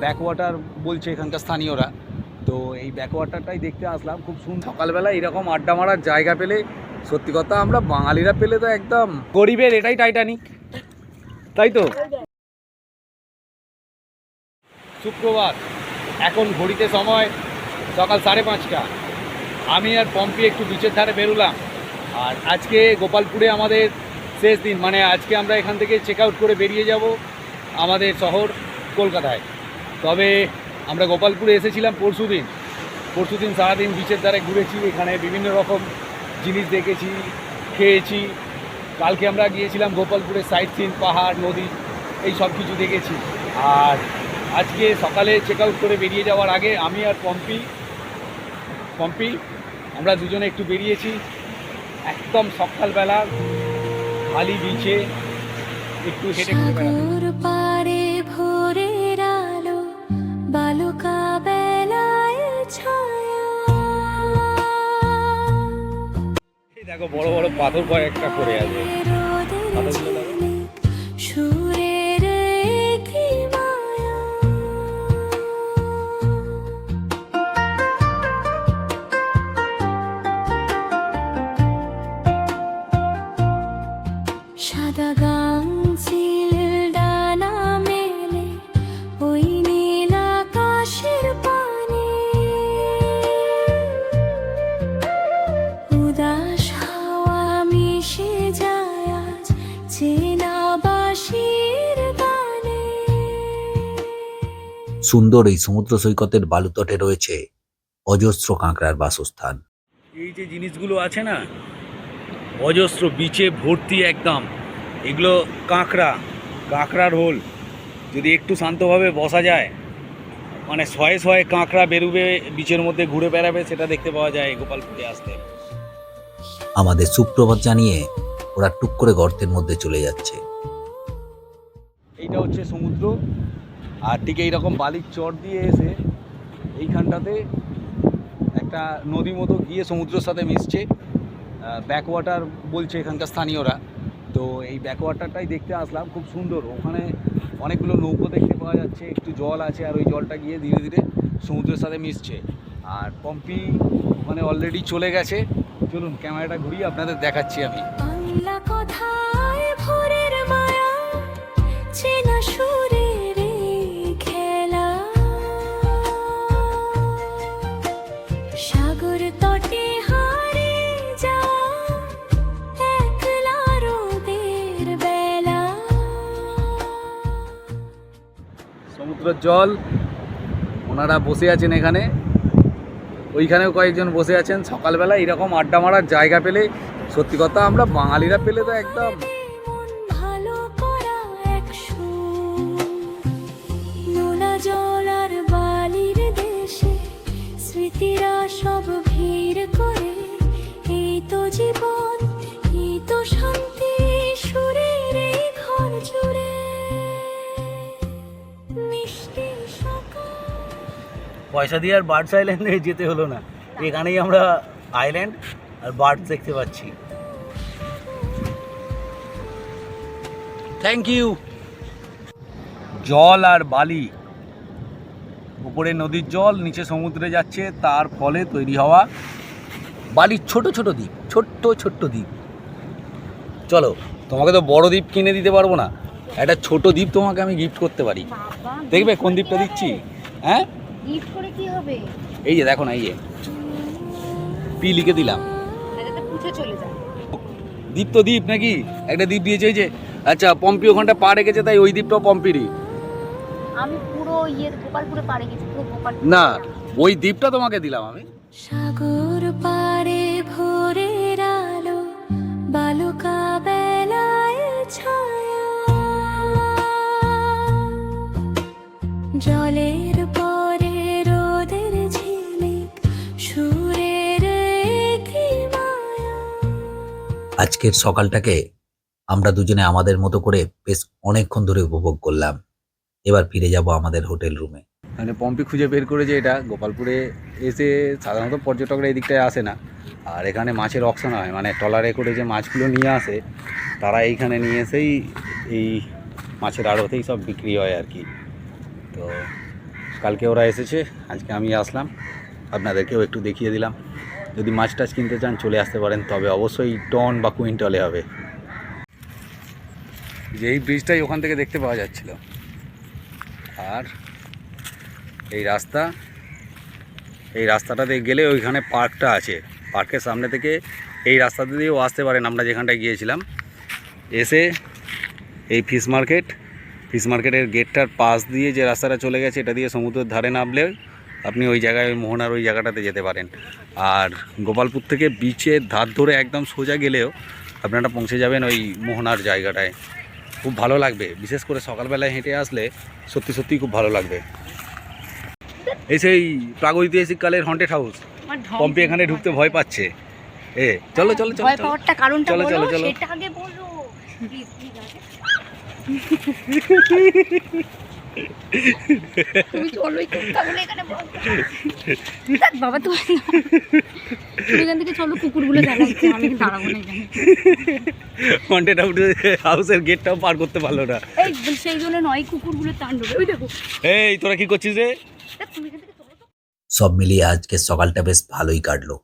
Backwater বলছে এখানকার স্থানীয়রা। তো এই ব্যাকওয়াটারটাই দেখতে আসলাম, খুব সুন্দর। সকালবেলা এরকম আড্ডা মারার জায়গা পেলে, সত্যি কথা আমরা বাঙালিরা পেলে তো একদম গরিবের এটাই টাইটানিক, তাই তো। শুক্রবার, এখন ঘড়িতে সময় সকাল 5:30। আমি আর পম্পি একটু বিচের ধারে বেরোলাম। আর আজকে গোপালপুরে আমাদের শেষ দিন, মানে আজকে আমরা এখান থেকে চেক আউট করে বেরিয়ে যাব আমাদের শহর কলকাতায়। তবে আমরা গোপালপুরে এসেছিলাম পরশুদিন সারাদিন বিচের ধারে ঘুরেছি, এখানে বিভিন্ন রকম জিনিস দেখেছি, খেয়েছি। কালকে আমরা গিয়েছিলাম গোপালপুরে সাইট সিন, পাহাড়, নদী, এই সব কিছু দেখেছি। আর আজকে সকালে চেক আউট করে বেরিয়ে যাওয়ার আগে আমি আর পম্পি আমরা দুজনে একটু বেরিয়েছি একদম সকালবেলা খালি বিচে একটু হেঁটে ঘুরে বেড়াতে। দেখো বড় বড় পাথর কয়েকটা পড়ে আছে, পাথরগুলো দেখো। সুন্দর এই সমুদ্র সৈকতের বালুতটে রয়েছে অজস্র কাঁকড়ার বাসস্থান। এই যে জিনিসগুলো আছে না, অজস্র বিচে ভর্তি একদম, এগুলো কাঁকড়ার হোল। যদি একটু শান্তভাবে বসা যায়, মানে শয়ে শয়ে কাঁকড়া বেরোবে বিচের মধ্যে ঘুরে বেড়াবে, সেটা দেখতে পাওয়া যায় গোপালপুরে আসতে। আমাদের সুপ্রভাত জানিয়ে ওরা টুক করে গর্তের মধ্যে চলে যাচ্ছে। এইটা হচ্ছে সমুদ্র। আর ঠিক এইরকম বালির চর দিয়ে এসে এইখানটাতে একটা নদী মতো গিয়ে সমুদ্রের সাথে মিশছে। ব্যাকওয়াটার বলছে এখানকার স্থানীয়রা। তো এই ব্যাকওয়াটারটাই দেখতে আসলাম, খুব সুন্দর। ওখানে অনেকগুলো নৌকো দেখতে পাওয়া যাচ্ছে, একটু জল আছে, আর ওই জলটা গিয়ে ধীরে ধীরে সমুদ্রের সাথে মিশছে। আর পম্পি ওখানে অলরেডি চলে গেছে। চলুন ক্যামেরাটা ঘুরিয়ে আপনাদের দেখাচ্ছি আমি। সমুদ্রের জল, ওনারা বসে আছেন এখানে, ওইখানেও কয়েকজন বসে আছেন। সকালবেলা এরকম আড্ডা মারার জায়গা পেলে, সত্যি কথা আমরা বাঙালিরা পেলে তো একদম। স্মৃতিরা সব ভিড় করে, এই তো জীবন, এই তো শান্তি, সুরের এই ঘর জুড়ে মিষ্টি সকাল। পয়সা দিয়ে আর বার্ডস আইল্যান্ডে যেতে হলো না, এখানেই আমরা আইল্যান্ড আর বার্ডস দেখতে পাচ্ছি। Thank you. জল আর বালি, উপরে নদীর জল, নিচে সমুদ্রে যাচ্ছে, তার ফলে তৈরি হওয়া বালির ছোট ছোট দ্বীপ, ছোট্ট দ্বীপ। চলো, তোমাকে তো বড় দ্বীপ কিনে দিতে পারবো না, একটা ছোট দ্বীপ তোমাকে আমি গিফট করতে পারি। দেখবে কোন দ্বীপটা দিচ্ছি? হ্যাঁ, গিফট করে কি হবে? এই যে দেখো না, এই যে পি লিখে দিলাম। দ্বীপ তো দ্বীপ নাকি, একটা দ্বীপ দিয়েছে এই যে। আচ্ছা, পম্পি ওখানটা পা রেখেছে, তাই ওই দ্বীপটাও পম্পিরই। আমি পুরো গোপালপুরে পাড়ে গেছি, পুরো গোপালপুর না, ওই দ্বীপটা তোমাকে দিলাম আমি। সাগর পাড়ে ভোরের আলো, বালুকা বেলায় ছায়া, জলের পরে রোদের ঝিলিক, সুরের কি মায়া। আজকের সকালটাকে আমরা দুজনে আমাদের মতো করে বেশ অনেকক্ষণ ধরে উপভোগ করলাম। এবার ফিরে যাব আমাদের হোটেল রুমে। মানে পম্পি খুঁজে বের করেছে এটা। গোপালপুরে এসে সাধারণত পর্যটকরা এই দিকটায় আসে না, আর এখানে মাছের অকশন হয়, মানে ট্রলারে করে যে মাছগুলো নিয়ে আসে তারা এইখানে নিয়ে এসেই এই মাছের আড়তেই সব বিক্রি হয় আর কি। তো কালকে ওরা এসেছে, আজকে আমি আসলাম, আপনাদেরকেও একটু দেখিয়ে দিলাম। যদি মাছ টাছ কিনতে চান চলে আসতে পারেন, তবে অবশ্যই টন বা কুইন্টালে হবে। যে এই ব্রিজটাই ওখান থেকে দেখতে পাওয়া যাচ্ছিল, আর এই রাস্তাটাতে গেলে ওইখানে পার্কটা আছে। পার্কের সামনে থেকে এই রাস্তাতে দিয়েও আসতে পারেন। আমরা যেখানটায় গিয়েছিলাম, এসে এই ফিশ মার্কেটের গেটটার পাশ দিয়ে যে রাস্তাটা চলে গেছে, এটা দিয়ে সমুদ্রের ধারে নামলে আপনি ওই জায়গায়, ওই মোহনার ওই জায়গাটাতে যেতে পারেন। আর গোপালপুর থেকে বিচের ধার ধরে একদম সোজা গেলেও আপনারা পৌঁছে যাবেন ওই মোহনার জায়গাটায়। খুব ভালো লাগবে, বিশেষ করে সকালবেলায় হেঁটে আসলে সত্যি সত্যিই খুব ভালো লাগবে। এই সেই প্রাগৈতিহাসিক কালের হন্টেড হাউস। পম্পি এখানে ঢুকতে ভয় পাচ্ছে। চলো চলো চলো ভয় পাওয়ারটা কারণটা চলো, বলো, চলো, চলো। সেটা আগে বলো। Please, please, আগে। তুমি চলো, এই কুত্তাগুলো এখানে বলো। দেখ বাবা, তুমি এখান থেকে চলো, কুকুরগুলো জ্বালাচ্ছে, আমি দাঁড়াবো না এখানে। হন্টেড হাউসের গেটটাও পার করতে পারলো না। এই সেই জন্য নয়, কুকুরগুলো তাণ্ডবে, ওই দেখো। এই তোরা কি করছিস রে? দেখ, তুমি এখান থেকে চলো তো। সব মিলিয়ে আজকের সকালটা বেশ ভালোই কাটলো।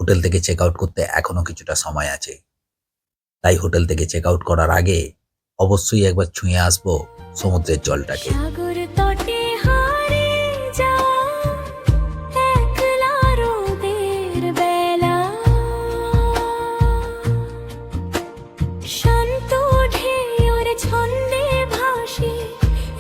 হোটেল থেকে চেক আউট করতে এখনো কিছুটা সময় আছে, তাই হোটেল থেকে চেক আউট করার আগে অবশ্যই একবার ছুঁয়ে আসবো সমুদ্রের জলটাকে। সাগর তটে হারিয়ে যাওয়া একলা রোদের বেলা, শান্ত ঢেউর ছন্দে ভাসে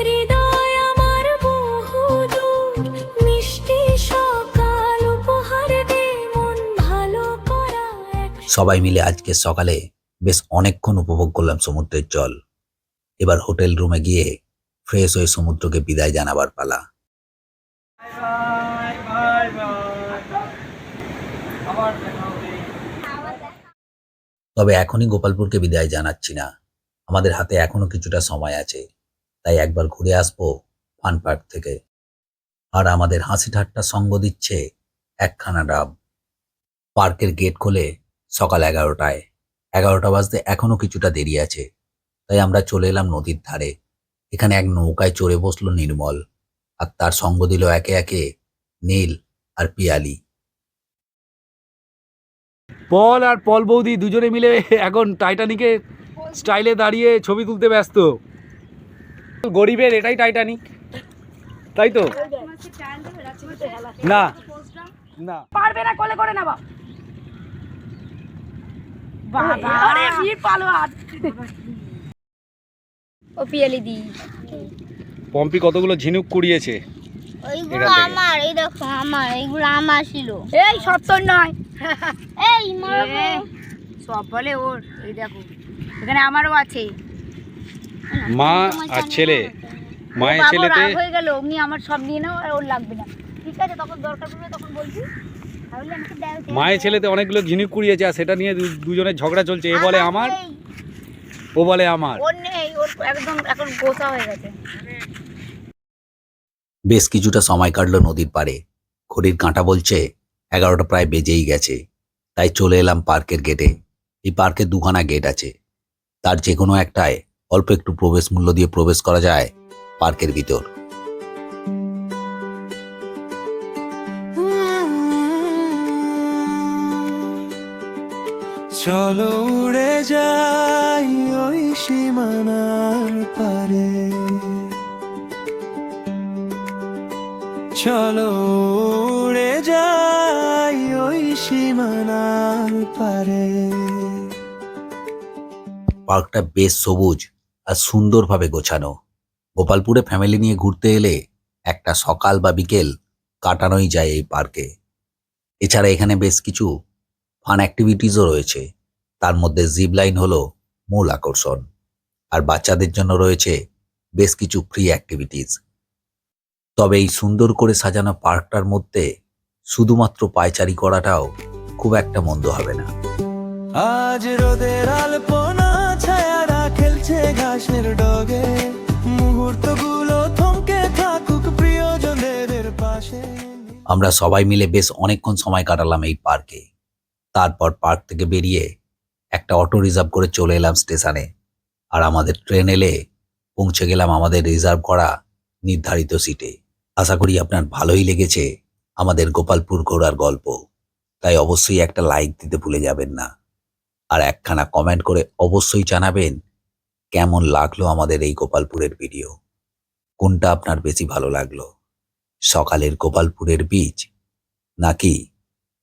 হৃদয় আমার বহুদূর, মিষ্টি সকাল উপহার দে মন ভালো করা এক। সবাই মিলে আজকের সকালে বেশ অনেকক্ষণ উপভোগ করলাম সমুদ্রের জল। এবার হোটেল রুমে গিয়ে ফ্রেশ হয়ে সমুদ্রকে বিদায় জানাবার পালা। তবে এখনই গোপালপুরকে বিদায় জানাচ্ছি না, আমাদের হাতে এখনো কিছুটা সময় আছে, তাই একবার ঘুরে আসবো ফান পার্ক থেকে। আর আমাদের হাসি ঠাট্টা সঙ্গ দিচ্ছে একখানা ডাব। পার্কের গেট খোলে সকাল 11টায়। 11টা বাজতে এখনো কিছুটা দেরি আছে, তাই আমরা চলে এলাম নদীর ধারে। এখানে এক নৌকায় চড়ে বসলো নির্মল, আর তার সঙ্গ দিল একে একে নীল আর পিয়ালি। পল আর পল বৌদি দুজনে মিলে এখন টাইটানিকের স্টাইলে দাঁড়িয়ে ছবি তুলতে ব্যস্ত। গরিবের এটাই টাইটানিক, তাই তো? না না, পারবে না, কোলে করে নেবা। বাবা, আরে ভিড় পালো আজ। ও পিয়ালি দি, পম্পি কতগুলো ঝিনুক কুড়িয়েছে। ওইগুলো এখান থেকে। আমার, এই দেখো আমার, এইগুলো আমার ছিল। এই সত্তর নয়, এই মারবো। সব বলে ওর। এই দেখো, এখানে আমারও আছে। মা আর ছেলে, মায়ের বাবা ছেলেতে রাগ হয়ে গেল, অমনি আমার সব নিয়ে নাও, আর ওর লাগবে না। ঠিক আছে, তখন দরকার পড়বে তখন বলছি। তাহলে আমাকে দাও। মায়ের ছেলেতে অনেকগুলো ঝিনুক কুড়িয়েছে, আর সেটা নিয়ে দুজনের ঝগড়া চলছে। এ বলে আমার, ও বলে আমার। ওর নেই, ওর একদম এখন গোসা হয়ে গেছে। বেশ কিছুটা সময় কাটলো নদীর পাড়ে। ঘড়ির কাঁটা বলছে 11টা প্রায় বেজেই গেছে, তাই চলে এলাম পার্কের গেটে। এই পার্কে দুখানা গেট আছে, তার যে কোনো একটায় অল্প একটু প্রবেশ মূল্য দিয়ে প্রবেশ করা যায় পার্কের ভিতর। চলো উড়ে যাই ওই সীমানার পারে, চলো উড়ে যাই ওই সীমানার পারে। পার্কটা বেশ সবুজ আর সুন্দরভাবে গোছানো। গোপালপুরে ফ্যামিলি নিয়ে ঘুরতে এলে একটা সকাল বা বিকেল কাটানোই যায় এই পার্কে। এছাড়া এখানে বেশ কিছু ফান অ্যাক্টিভিটিসও রয়েছে, তার মধ্যে জিপ লাইন হলো মূল আকর্ষণ, আর বাচ্চাদের জন্য রয়েছে বেশ কিছু ফ্রি অ্যাক্টিভিটিস। তবে এই সুন্দর করে সাজানো পার্কটার মধ্যে শুধুমাত্র পায়চারি করাটাও খুব একটা মন্দ হবে না। আজ রোদের আলপনা ছায়ারা খেলছে ঘাসের ডগে, মুহূর্তগুলো থমকে থাকুক প্রিয়জনের পাশে। আমরা সবাই মিলে বেশ অনেকক্ষণ সময় কাটালাম এই পার্কে। তারপর পার্ক থেকে বেরিয়ে একটা অটো রিজার্ভ করে চলে এলাম স্টেশনে, আর আমাদের ট্রেন এলে পৌঁছে গেলাম আমাদের রিজার্ভ করা নির্ধারিত সিটে। আশা করি আপনার ভালোই লেগেছে আমাদের গোপালপুর ঘোরার গল্প। তাই অবশ্যই একটা লাইক দিতে ভুলে যাবেন না। আর একখানা কমেন্ট করে অবশ্যই জানাবেন কেমন লাগলো আমাদের এই গোপালপুরের ভিডিও। কোনটা আপনার বেশি ভালো লাগলো, সকালের গোপালপুরের বীচ নাকি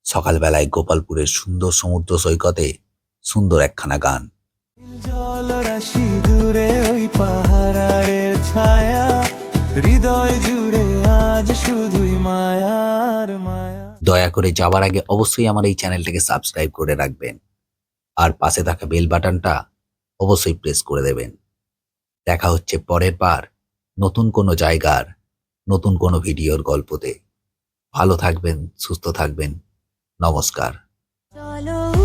সকালবেলায় গোপালপুরের সুন্দর সমুদ্র সৈকতে সুন্দর একখানা গান? জলরাশি দূরে ওই পাহাড়ের ছায়া, হৃদয় জুড়ে আজ শুধুই মায়ার মায়া। দয়া করে যাওয়ার আগে অবশ্যই আমার এই চ্যানেলটাকে সাবস্ক্রাইব করে রাখবেন আর পাশে থাকা বেল বাটনটা অবশ্যই প্রেস করে দেবেন। দেখা হচ্ছে পরের বার নতুন কোনো জায়গার নতুন কোনো ভিডিওর গল্পতে। ভালো থাকবেন, সুস্থ থাকবেন। নমস্কার। চলো